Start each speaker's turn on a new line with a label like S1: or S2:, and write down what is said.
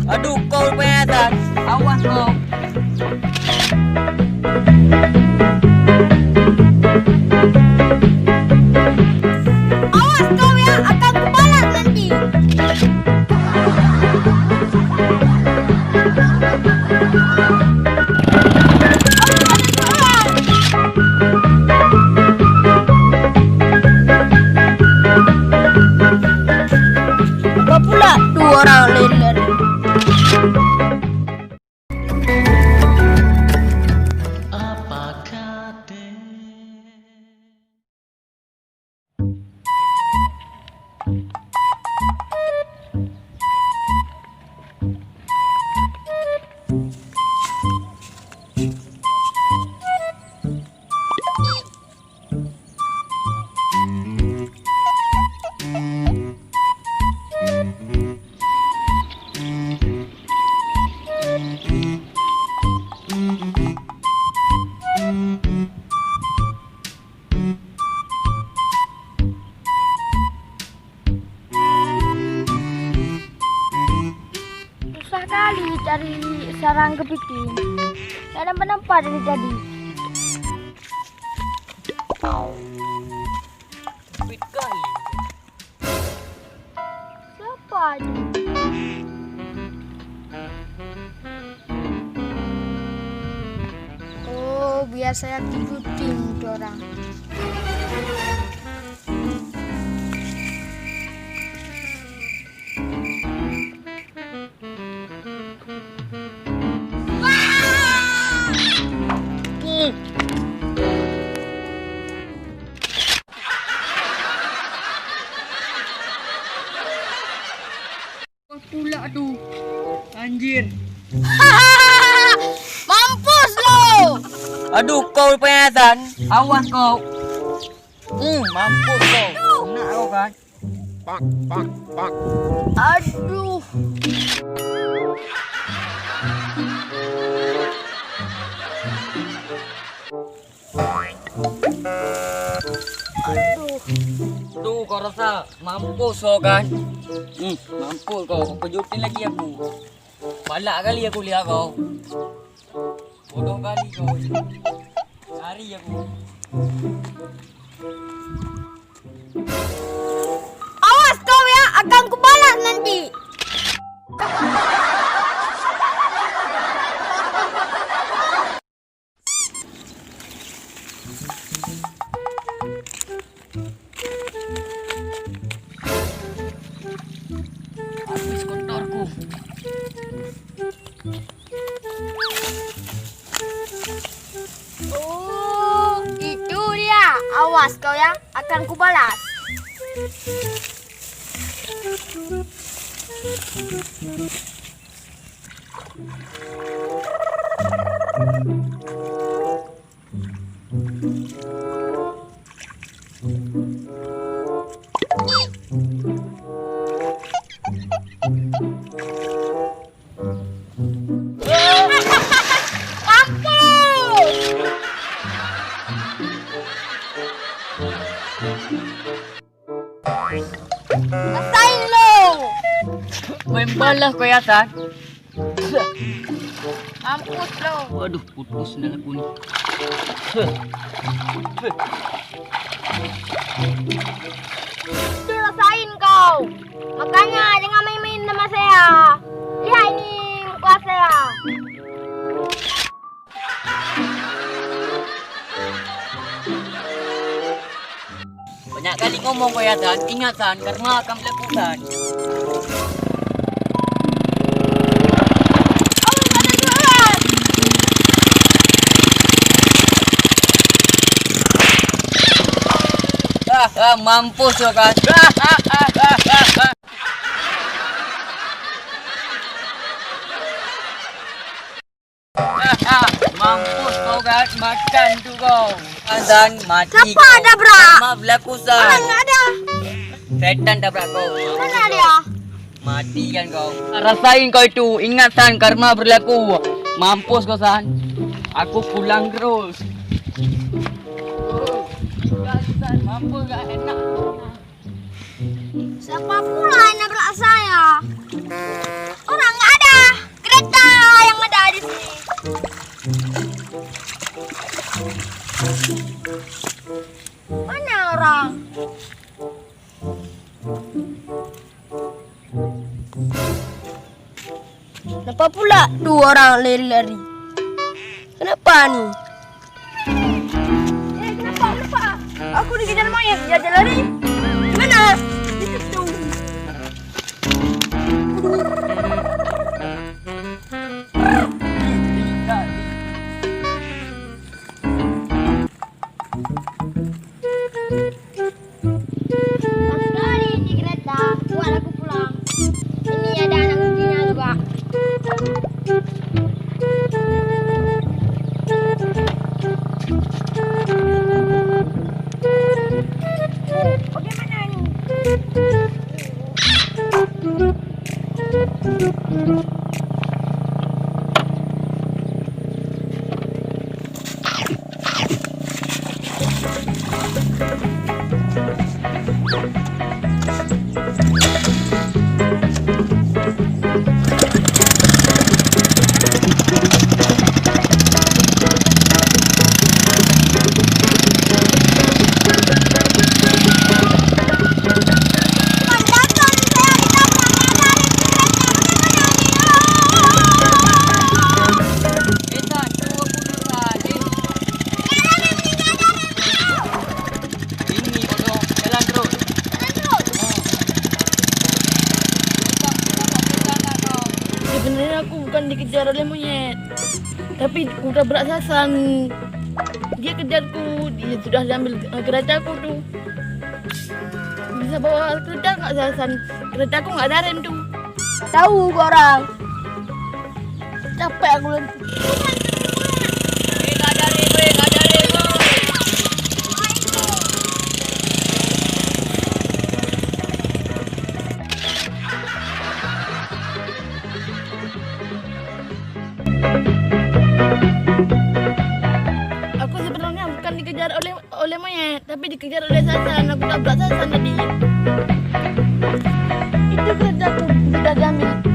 S1: Aduh, kau penyetan. Awas kau.
S2: Awas kau ya, akan kubalas nanti. Apa pula dua orang leler? Susah kali cari sarang kepiting. Tidak nampak dari tadi.
S1: Sweet kali.
S2: Siapa ini? Oh, biasa yang ikutin orang.
S1: Pula tuh. Anjir.
S2: Mampus lo!
S1: Aduh, kau penyetan. Awas kau. Mampus kau. Kena kau kan.
S2: Aduh. Aduh.
S1: Tuh kau rasa mampus kau kan. Mampus kau. Kejutin lagi aku. Balak kali aku lihat kau. Bodoh kali kau. Lari aku.
S2: Awas kau ya, akan kubalas nanti.
S1: Habis kotorku.
S2: Oh, itu dia. Awas kau ya, akan kubalas. Rasain lo.
S1: Main balas kau ya Tan.
S2: Mampus lo.
S1: Waduh, putus dah aku ni.
S2: Itu rasain kau. Makanya jangan main-main sama saya. Lihat ini muka saya.
S1: Banyak kali ngomong kau ya Tan. Ingat Tan, karma akan berlaku Tan. Mampus kau kan. Mampus kau kan. Makan tu kau. Dan mati
S2: Siapa
S1: kau.
S2: ada, Bra?
S1: Karma berlaku San.
S2: Enggak ada.
S1: Setan tabrak kau.
S2: Mana dia?
S1: Mati kan kau. Rasain kau itu. Ingat San, karma berlaku. Mampus kau San. Aku pulang terus. San, mampus gak enak.
S2: Siapa pula yang nabrak saya? Orang nggak ada. Mana orang? Kenapa pula dua orang lari-lari? Kenapa nih? Kenapa? Aku dikejar monyet, dia lari. Mana? Di situ. Pas lari di kereta, buat aku pulang. Ini ada anak kucingnya juga. Bagaimana ini? Sebenarnya aku bukan dikejar oleh monyet, tapi udah berat sasaran. Dia kejarku, dia sudah ambil keretaku tuh. Bisa bawa kereta nggak sasaran? Keretaku nggak ada rem tuh. Tahu kok orang. Capek aku nanti.
S1: Nggak ada rem, nggak ada rem.
S2: Aku sebenarnya bukan dikejar oleh monyet, tapi dikejar oleh sasaran. Aku tabrak sasaran tadi. Itu keretaku sudah diambil.